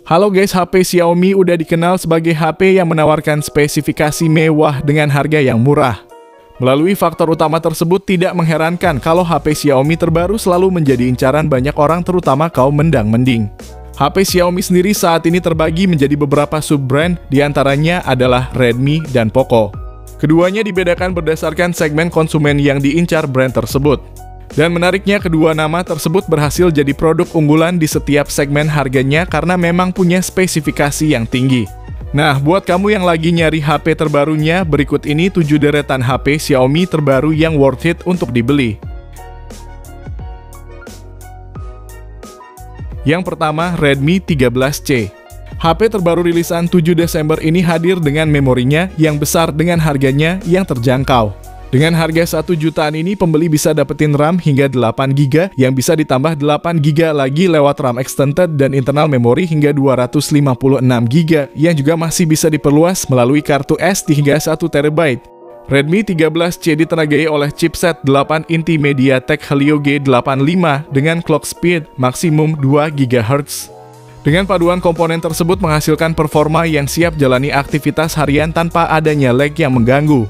Halo guys, HP Xiaomi udah dikenal sebagai HP yang menawarkan spesifikasi mewah dengan harga yang murah. Melalui faktor utama tersebut tidak mengherankan kalau HP Xiaomi terbaru selalu menjadi incaran banyak orang terutama kaum mendang-mending. HP Xiaomi sendiri saat ini terbagi menjadi beberapa sub-brand, diantaranya adalah Redmi dan Poco. Keduanya dibedakan berdasarkan segmen konsumen yang diincar brand tersebut. Dan menariknya kedua nama tersebut berhasil jadi produk unggulan di setiap segmen harganya karena memang punya spesifikasi yang tinggi. Nah, buat kamu yang lagi nyari HP terbarunya, berikut ini 7 deretan HP Xiaomi terbaru yang worth it untuk dibeli. Yang pertama, Redmi 13C. HP terbaru rilisan 7 Desember ini hadir dengan memorinya yang besar dengan harganya yang terjangkau. Dengan harga 1 jutaan ini, pembeli bisa dapetin RAM hingga 8GB yang bisa ditambah 8GB lagi lewat RAM extended dan internal memori hingga 256GB yang juga masih bisa diperluas melalui kartu SD hingga 1TB. Redmi 13C ditenagai oleh chipset 8 inti MediaTek Helio G85 dengan clock speed maksimum 2 GHz. Dengan paduan komponen tersebut menghasilkan performa yang siap jalani aktivitas harian tanpa adanya lag yang mengganggu.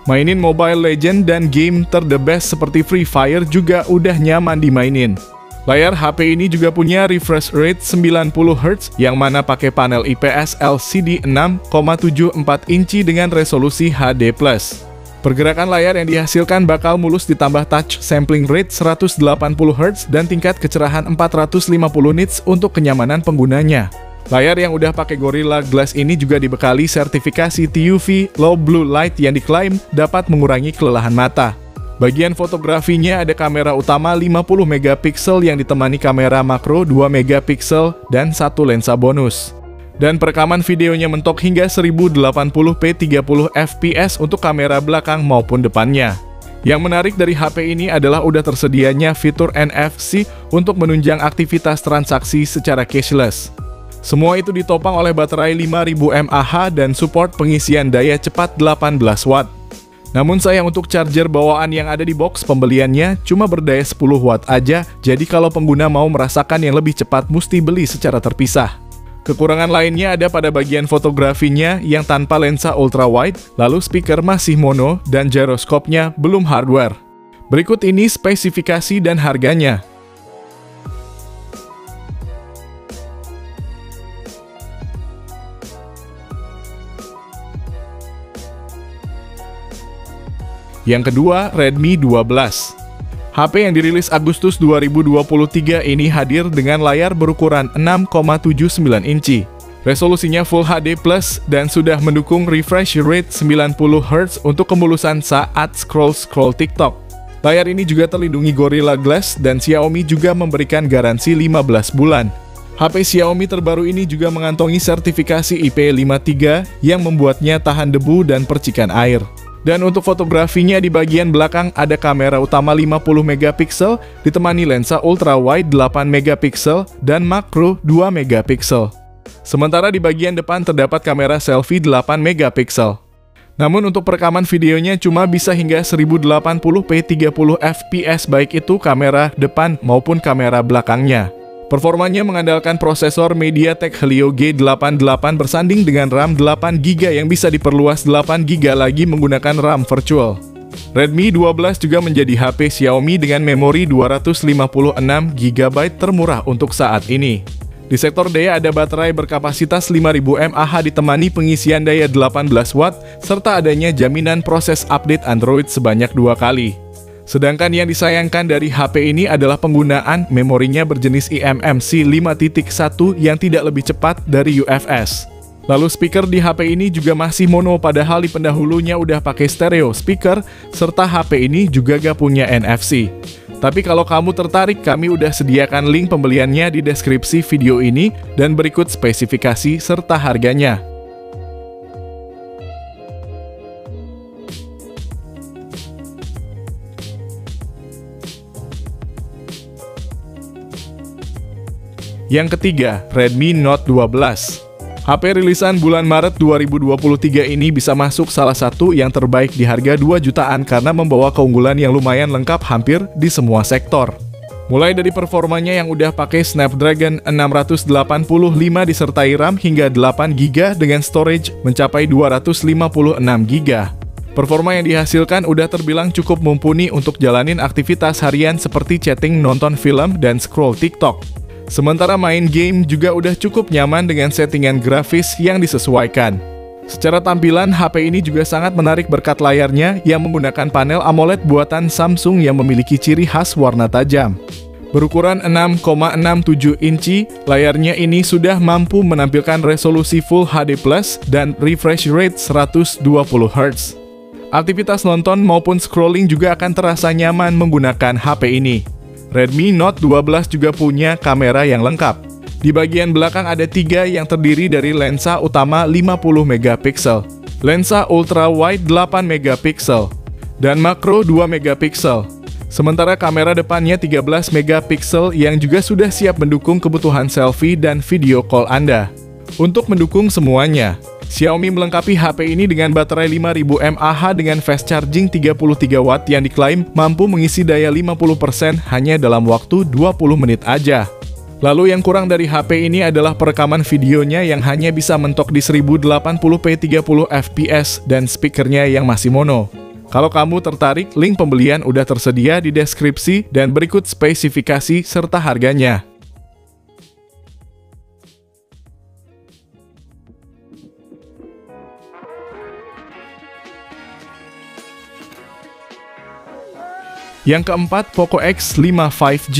Mainin Mobile Legends dan game the best seperti Free Fire juga udah nyaman dimainin. Layar HP ini juga punya refresh rate 90Hz yang mana pakai panel IPS LCD 6,74 inci dengan resolusi HD+. Pergerakan layar yang dihasilkan bakal mulus ditambah touch sampling rate 180Hz dan tingkat kecerahan 450 nits untuk kenyamanan penggunanya. Layar yang udah pakai Gorilla Glass ini juga dibekali sertifikasi TUV Low Blue Light yang diklaim dapat mengurangi kelelahan mata. Bagian fotografinya ada kamera utama 50MP yang ditemani kamera makro 2MP dan satu lensa bonus. Dan perekaman videonya mentok hingga 1080p 30fps untuk kamera belakang maupun depannya. Yang menarik dari HP ini adalah udah tersedianya fitur NFC untuk menunjang aktivitas transaksi secara cashless. Semua itu ditopang oleh baterai 5000 mAh dan support pengisian daya cepat 18 Watt. Namun sayang untuk charger bawaan yang ada di box pembeliannya cuma berdaya 10 Watt aja, jadi kalau pengguna mau merasakan yang lebih cepat mesti beli secara terpisah. Kekurangan lainnya ada pada bagian fotografinya yang tanpa lensa ultra wide, lalu speaker masih mono dan gyroskopnya belum hardware. Berikut ini spesifikasi dan harganya. Yang kedua, Redmi 12. HP yang dirilis Agustus 2023 ini hadir dengan layar berukuran 6,79 inci. Resolusinya Full HD+, dan sudah mendukung refresh rate 90Hz untuk kemulusan saat scroll TikTok. Layar ini juga terlindungi Gorilla Glass dan Xiaomi juga memberikan garansi 15 bulan. HP Xiaomi terbaru ini juga mengantongi sertifikasi IP53 yang membuatnya tahan debu dan percikan air. Dan untuk fotografinya di bagian belakang ada kamera utama 50MP ditemani lensa ultra wide 8MP dan makro 2MP. Sementara di bagian depan terdapat kamera selfie 8MP. Namun untuk perekaman videonya cuma bisa hingga 1080p 30fps baik itu kamera depan maupun kamera belakangnya. Performanya mengandalkan prosesor MediaTek Helio G88 bersanding dengan RAM 8GB yang bisa diperluas 8GB lagi menggunakan RAM virtual. Redmi 12 juga menjadi HP Xiaomi dengan memori 256GB termurah untuk saat ini. Di sektor daya ada baterai berkapasitas 5000 mAh ditemani pengisian daya 18 Watt serta adanya jaminan proses update Android sebanyak 2 kali. Sedangkan yang disayangkan dari HP ini adalah penggunaan memorinya berjenis eMMC 5.1 yang tidak lebih cepat dari UFS. Lalu speaker di HP ini juga masih mono padahal di pendahulunya udah pakai stereo speaker, serta HP ini juga gak punya NFC. Tapi kalau kamu tertarik, kami udah sediakan link pembeliannya di deskripsi video ini dan berikut spesifikasi serta harganya. Yang ketiga, Redmi Note 12. HP rilisan bulan Maret 2023 ini bisa masuk salah satu yang terbaik di harga 2 jutaan karena membawa keunggulan yang lumayan lengkap hampir di semua sektor. Mulai dari performanya yang udah pakai Snapdragon 685 disertai RAM hingga 8GB dengan storage mencapai 256GB. Performa yang dihasilkan udah terbilang cukup mumpuni untuk jalanin aktivitas harian seperti chatting, nonton film, dan scroll TikTok. Sementara main game juga udah cukup nyaman dengan settingan grafis yang disesuaikan. Secara tampilan, HP ini juga sangat menarik berkat layarnya yang menggunakan panel AMOLED buatan Samsung yang memiliki ciri khas warna tajam. Berukuran 6,67 inci, layarnya ini sudah mampu menampilkan resolusi Full HD+, dan refresh rate 120 Hz. Aktivitas nonton maupun scrolling juga akan terasa nyaman menggunakan HP ini. Redmi Note 12 juga punya kamera yang lengkap. Di bagian belakang ada 3 yang terdiri dari lensa utama 50MP, lensa ultra wide 8MP, dan makro 2MP. Sementara kamera depannya 13MP yang juga sudah siap mendukung kebutuhan selfie dan video call Anda. Untuk mendukung semuanya, Xiaomi melengkapi HP ini dengan baterai 5000 mAh dengan fast charging 33W yang diklaim mampu mengisi daya 50% hanya dalam waktu 20 menit aja. Lalu yang kurang dari HP ini adalah perekaman videonya yang hanya bisa mentok di 1080p 30fps dan speakernya yang masih mono. Kalau kamu tertarik, link pembelian udah tersedia di deskripsi dan berikut spesifikasi serta harganya. Yang keempat, Poco X5 5G.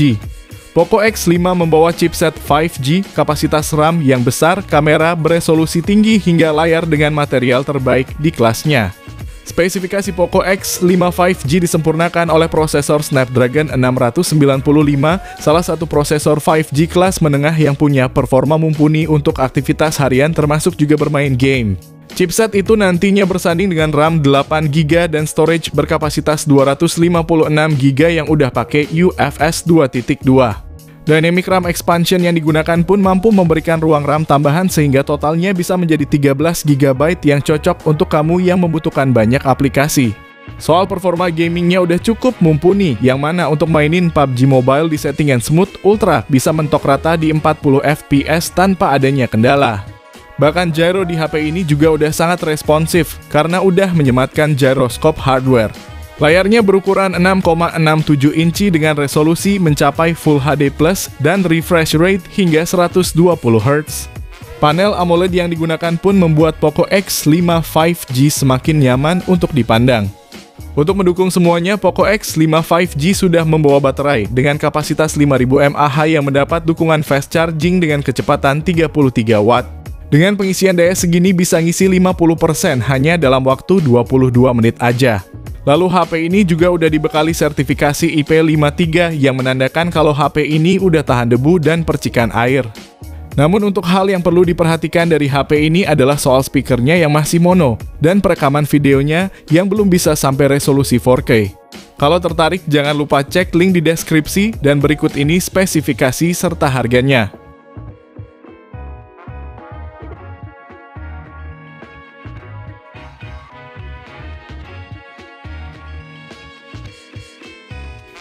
Poco X5 membawa chipset 5G, kapasitas RAM yang besar, kamera beresolusi tinggi hingga layar dengan material terbaik di kelasnya. Spesifikasi Poco X5 5G disempurnakan oleh prosesor Snapdragon 695, salah satu prosesor 5G kelas menengah yang punya performa mumpuni untuk aktivitas harian termasuk juga bermain game. Chipset itu nantinya bersanding dengan RAM 8GB dan storage berkapasitas 256GB yang udah pakai UFS 2.2. Dynamic RAM expansion yang digunakan pun mampu memberikan ruang RAM tambahan sehingga totalnya bisa menjadi 13GB yang cocok untuk kamu yang membutuhkan banyak aplikasi. Soal performa gamingnya udah cukup mumpuni, yang mana untuk mainin PUBG Mobile di settingan smooth ultra bisa mentok rata di 40fps tanpa adanya kendala. Bahkan gyro di HP ini juga udah sangat responsif karena udah menyematkan gyroscope hardware. Layarnya berukuran 6,67 inci dengan resolusi mencapai Full HD+, dan refresh rate hingga 120 Hz. Panel AMOLED yang digunakan pun membuat Poco X5 5G semakin nyaman untuk dipandang. Untuk mendukung semuanya, Poco X5 5G sudah membawa baterai dengan kapasitas 5000 mAh yang mendapat dukungan fast charging dengan kecepatan 33W. Dengan pengisian daya segini bisa ngisi 50% hanya dalam waktu 22 menit aja. Lalu HP ini juga udah dibekali sertifikasi IP53 yang menandakan kalau HP ini udah tahan debu dan percikan air. Namun untuk hal yang perlu diperhatikan dari HP ini adalah soal speakernya yang masih mono dan perekaman videonya yang belum bisa sampai resolusi 4K. Kalau tertarik jangan lupa cek link di deskripsi dan berikut ini spesifikasi serta harganya.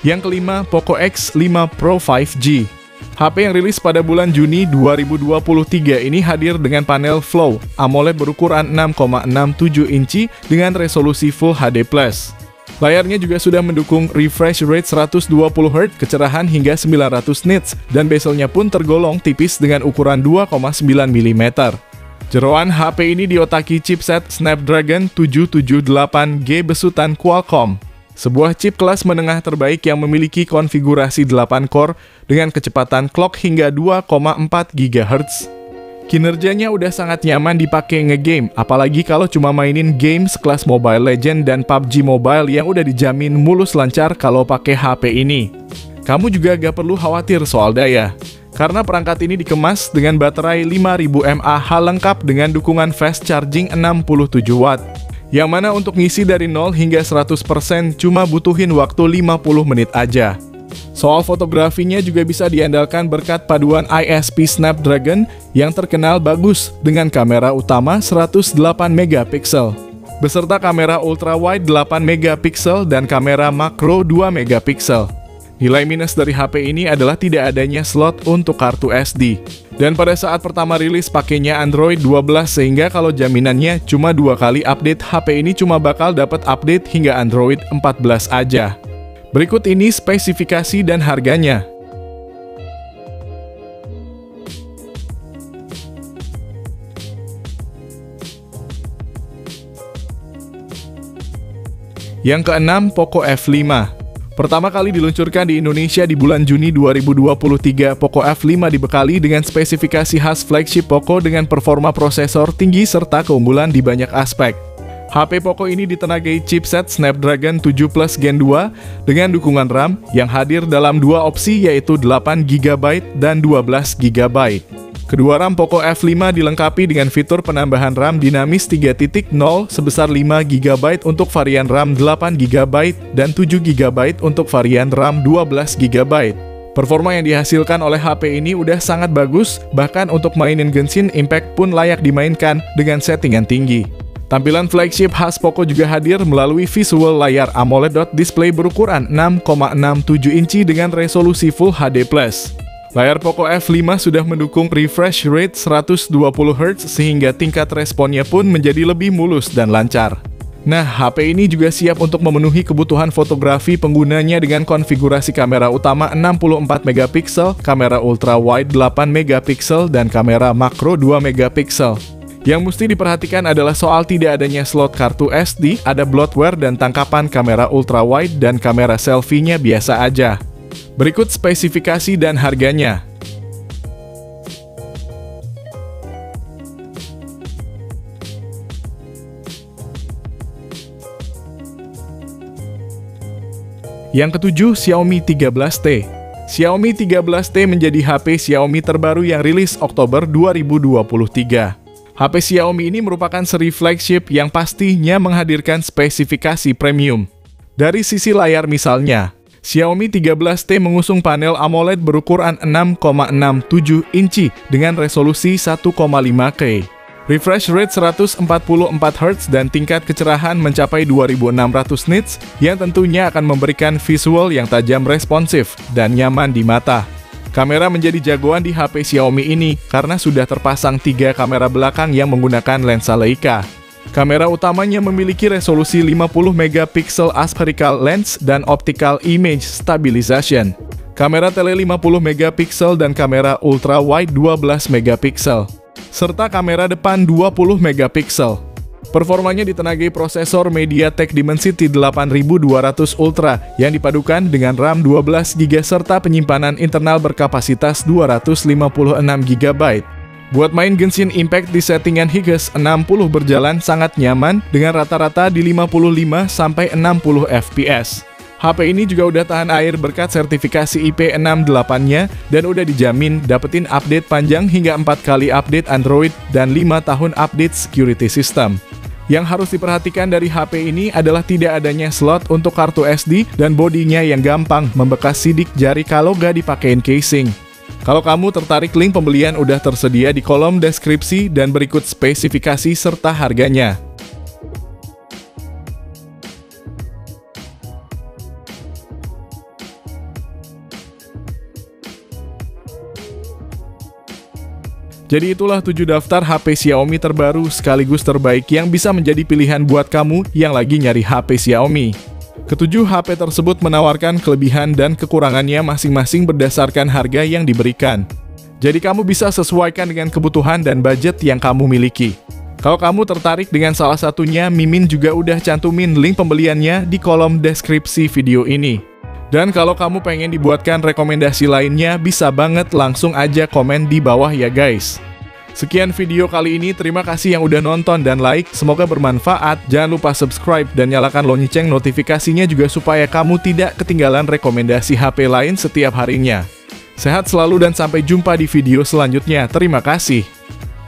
Yang kelima, Poco X5 Pro 5G. HP yang rilis pada bulan Juni 2023 ini hadir dengan panel Flow AMOLED berukuran 6,67 inci dengan resolusi Full HD+. Layarnya juga sudah mendukung refresh rate 120Hz, kecerahan hingga 900 nits, dan bezelnya pun tergolong tipis dengan ukuran 2,9 mm. Jeroan HP ini diotaki chipset Snapdragon 778G besutan Qualcomm. Sebuah chip kelas menengah terbaik yang memiliki konfigurasi 8 core dengan kecepatan clock hingga 2,4 GHz. Kinerjanya udah sangat nyaman dipakai ngegame, apalagi kalau cuma mainin game sekelas Mobile Legends dan PUBG Mobile yang udah dijamin mulus lancar kalau pakai HP ini. Kamu juga gak perlu khawatir soal daya, karena perangkat ini dikemas dengan baterai 5000 mAh lengkap dengan dukungan fast charging 67W. Yang mana untuk ngisi dari 0 hingga 100% cuma butuhin waktu 50 menit aja. Soal fotografinya juga bisa diandalkan berkat paduan ISP Snapdragon yang terkenal bagus dengan kamera utama 108MP, beserta kamera ultra wide 8MP dan kamera makro 2MP. Nilai minus dari HP ini adalah tidak adanya slot untuk kartu SD. Dan pada saat pertama rilis pakainya Android 12 sehingga kalau jaminannya cuma 2 kali update, HP ini cuma bakal dapat update hingga Android 14 aja. Berikut ini spesifikasi dan harganya. Yang keenam, Poco F5. Pertama kali diluncurkan di Indonesia di bulan Juni 2023, Poco F5 dibekali dengan spesifikasi khas flagship Poco dengan performa prosesor tinggi serta keunggulan di banyak aspek. HP Poco ini ditenagai chipset Snapdragon 7 Plus Gen 2 dengan dukungan RAM yang hadir dalam dua opsi yaitu 8GB dan 12GB. Kedua RAM Poco F5 dilengkapi dengan fitur penambahan RAM dinamis 3.0 sebesar 5GB untuk varian RAM 8GB dan 7GB untuk varian RAM 12GB. Performa yang dihasilkan oleh HP ini udah sangat bagus, bahkan untuk mainin Genshin Impact pun layak dimainkan dengan settingan tinggi. Tampilan flagship khas Poco juga hadir melalui visual layar AMOLED display berukuran 6,67 inci dengan resolusi Full HD+. Layar Poco F5 sudah mendukung refresh rate 120Hz sehingga tingkat responnya pun menjadi lebih mulus dan lancar. Nah, HP ini juga siap untuk memenuhi kebutuhan fotografi penggunanya dengan konfigurasi kamera utama 64MP, kamera ultra wide 8MP, dan kamera makro 2MP. Yang mesti diperhatikan adalah soal tidak adanya slot kartu SD, ada bloatware dan tangkapan kamera ultra wide dan kamera selfie-nya biasa aja. Berikut spesifikasi dan harganya. Yang ketujuh, Xiaomi 13T. Xiaomi 13T menjadi HP Xiaomi terbaru yang rilis Oktober 2023. HP Xiaomi ini merupakan seri flagship yang pastinya menghadirkan spesifikasi premium. Dari sisi layar misalnya, Xiaomi 13T mengusung panel AMOLED berukuran 6,67 inci dengan resolusi 1,5K. Refresh rate 144Hz dan tingkat kecerahan mencapai 2600 nits yang tentunya akan memberikan visual yang tajam responsif dan nyaman di mata. Kamera menjadi jagoan di HP Xiaomi ini karena sudah terpasang 3 kamera belakang yang menggunakan lensa Leica. Kamera utamanya memiliki resolusi 50MP spherical lens dan optical image stabilization. Kamera tele 50MP dan kamera ultra wide 12MP. Serta kamera depan 20MP. Performanya ditenagai prosesor MediaTek Dimensity 8200 Ultra yang dipadukan dengan RAM 12GB serta penyimpanan internal berkapasitas 256GB. Buat main Genshin Impact di settingan Higgs 60 berjalan sangat nyaman dengan rata-rata di 55-60 fps. HP ini juga udah tahan air berkat sertifikasi IP68-nya dan udah dijamin dapetin update panjang hingga 4 kali update Android dan 5 tahun update security system. Yang harus diperhatikan dari HP ini adalah tidak adanya slot untuk kartu SD dan bodinya yang gampang membekas sidik jari kalau gak dipakein casing. Kalau kamu tertarik, link pembelian udah tersedia di kolom deskripsi dan berikut spesifikasi serta harganya. Jadi itulah 7 daftar HP Xiaomi terbaru sekaligus terbaik yang bisa menjadi pilihan buat kamu yang lagi nyari HP Xiaomi. Ketujuh HP tersebut menawarkan kelebihan dan kekurangannya masing-masing berdasarkan harga yang diberikan. Jadi kamu bisa sesuaikan dengan kebutuhan dan budget yang kamu miliki. Kalau kamu tertarik dengan salah satunya, Mimin juga udah cantumin link pembeliannya di kolom deskripsi video ini. Dan kalau kamu pengen dibuatkan rekomendasi lainnya, bisa banget langsung aja komen di bawah ya guys. Sekian video kali ini, terima kasih yang udah nonton dan like, semoga bermanfaat. Jangan lupa subscribe dan nyalakan lonceng notifikasinya juga supaya kamu tidak ketinggalan rekomendasi HP lain setiap harinya. Sehat selalu dan sampai jumpa di video selanjutnya, terima kasih.